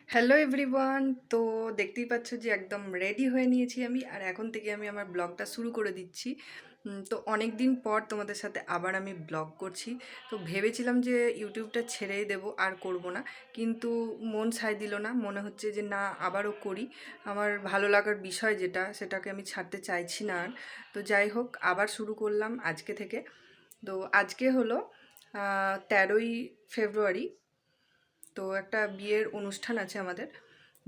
Hello everyone. তো দেখতেই পাচ্ছ যে একদম রেডি হয়ে নিয়েছি আমি, আর এখন থেকে আমি আমার ব্লগটা শুরু করে দিচ্ছি। তো অনেক দিন পর তোমাদের সাথে আবার আমি ব্লগ করছি। তো ভেবেছিলাম যে ইউটিউবটা ছেড়েই দেবো, আর করব না, কিন্তু মন সায় দিল না। মনে হচ্ছে যে না, আবারও করি। আমার ভালো লাগার বিষয় যেটা, সেটাকে আমি ছাড়তে চাইছি না আর। তো যাই হোক, আবার শুরু করলাম আজকে থেকে। তো আজকে হলো 13ই ফেব্রুয়ারি। তো একটা বিয়ের অনুষ্ঠান আছে আমাদের,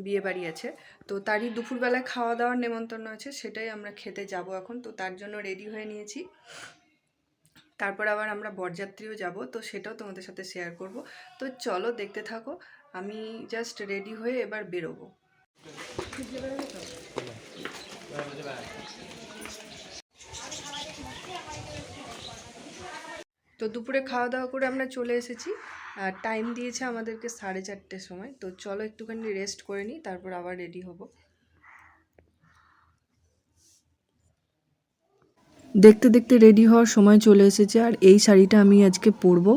বিয়ে বাড়ি আছে। তো তারই দুপুরবেলায় খাওয়া দাওয়ার নেমন্তন্ন আছে, সেটাই আমরা খেতে যাব এখন। তো তার জন্য রেডি হয়ে নিয়েছি। তারপর আবার আমরা বরযাত্রীও যাব, তো সেটাও তোমাদের সাথে শেয়ার করব। তো চলো দেখতে থাকো। আমি জাস্ট রেডি হয়ে এবার বেরোবো। তো দুপুরে খাওয়া দাওয়া করে আমরা চলে এসেছি। আর টাইম দিয়েছে আমাদেরকে 4:30 সময়। তো চলো একটুখানি রেস্ট করে নিই, তারপর আবার রেডি হব। দেখতে দেখতে রেডি হওয়ার সময় চলে এসেছে, আর এই শাড়িটা আমি আজকে পরবো।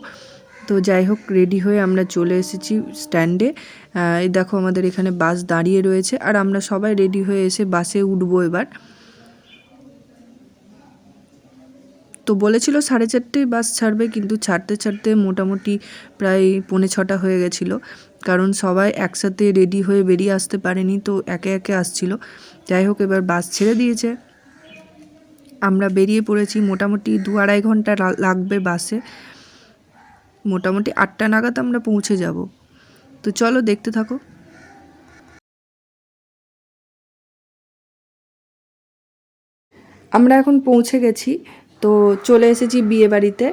তো যাই হোক, রেডি হয়ে আমরা চলে এসেছি স্ট্যান্ডে। এই দেখো, আমাদের এখানে বাস দাঁড়িয়ে রয়েছে, আর আমরা সবাই রেডি হয়ে এসে বাসে উঠবো এবার। তো বলেছিল 4:30টায় বাস ছাড়বে, কিন্তু ছাড়তে ছাড়তে মোটামুটি প্রায় 5:45 হয়ে গেছিলো। কারণ সবাই একসাথে রেডি হয়ে বেরিয়ে আসতে পারেনি, তো একে একে আসছিল। যাই হোক, এবার বাস ছেড়ে দিয়েছে, আমরা বেরিয়ে পড়েছি। মোটামুটি 2-2.5 ঘন্টা লাগবে বাসে। মোটামুটি 8টা নাগাদ আমরা পৌঁছে যাব। তো চলো দেখতে থাকো। আমরা এখন পৌঁছে গেছি। তো চলে এসেছি বিয়েবাড়িতে।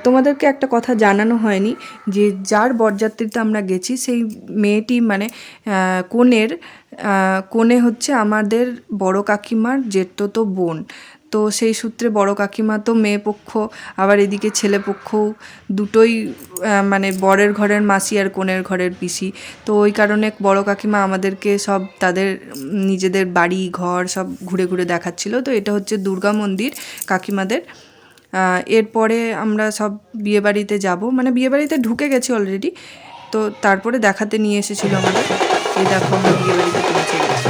তোমাদেরকে একটা কথা জানানো হয়নি, যে যার বরযাত্রীতে আমরা গেছি সেই মেয়েটি, মানে কনে হচ্ছে আমাদের বড় কাকিমার জেঠতো বোন। তো সেই সূত্রে বড় কাকিমা তো মেয়ে পক্ষ, আবার এদিকে ছেলে পক্ষও দুটোই, মানে বরের ঘরের মাসি আর কনের ঘরের পিসি। তো ওই কারণে বড় কাকিমা আমাদেরকে সব তাদের নিজেদের বাড়ি ঘর সব ঘুরে ঘুরে দেখাচ্ছিল। তো এটা হচ্ছে দুর্গা মন্দির কাকিমাদের। এরপরে আমরা সব বিয়েবাড়িতে যাব, মানে বিয়েবাড়িতে ঢুকে গেছি অলরেডি। তো তারপরে দেখাতে নিয়ে এসেছিলো আমাদের। এই দেখো, আমরা বিয়েবাড়িতে পৌঁছে গেছি।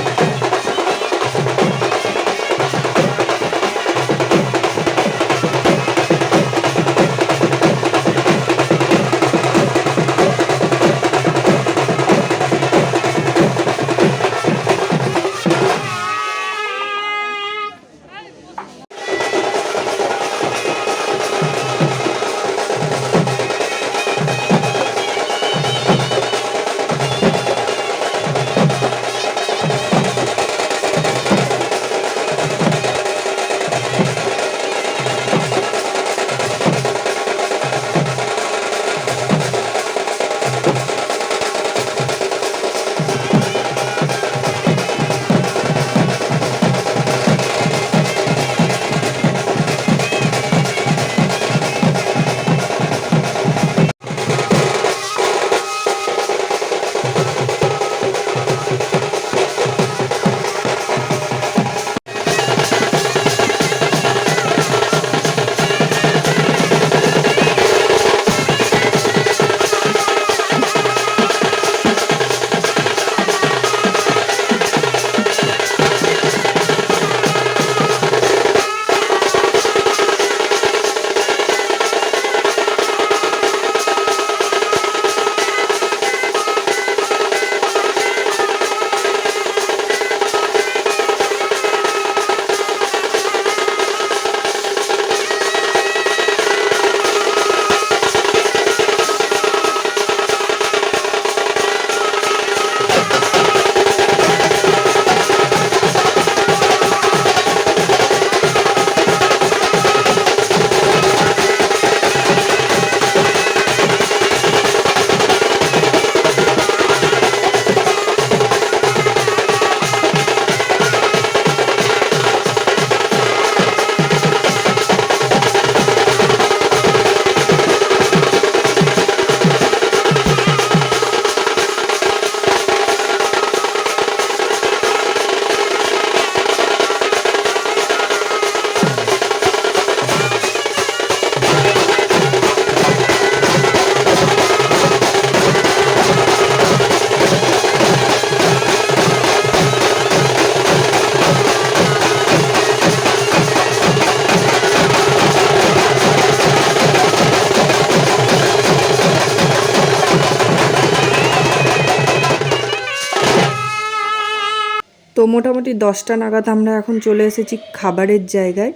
মোটামুটি 10টা নাগাদ আমরা এখন চলে এসেছি খাবারের জায়গায়।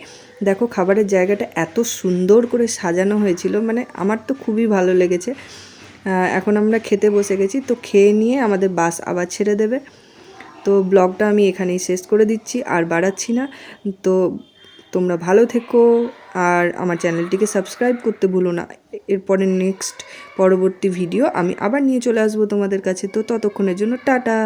দেখো খাবারের জায়গাটা এত সুন্দর করে সাজানো হয়েছিল, মানে আমার তো খুবই ভালো লেগেছে। এখন আমরা খেতে বসে গেছি, তো খেয়ে নিয়ে আমাদের বাস আবার ছেড়ে দেবে। তো ব্লগটা আমি এখানেই শেষ করে দিচ্ছি, আর বাড়াচ্ছি না। তো তোমরা ভালো থেকো, আর আমার চ্যানেলটিকে সাবস্ক্রাইব করতে ভুলো না। এরপরে পরবর্তী ভিডিও আমি আবার নিয়ে চলে আসবো তোমাদের কাছে। তো ততক্ষণের জন্য টাটা।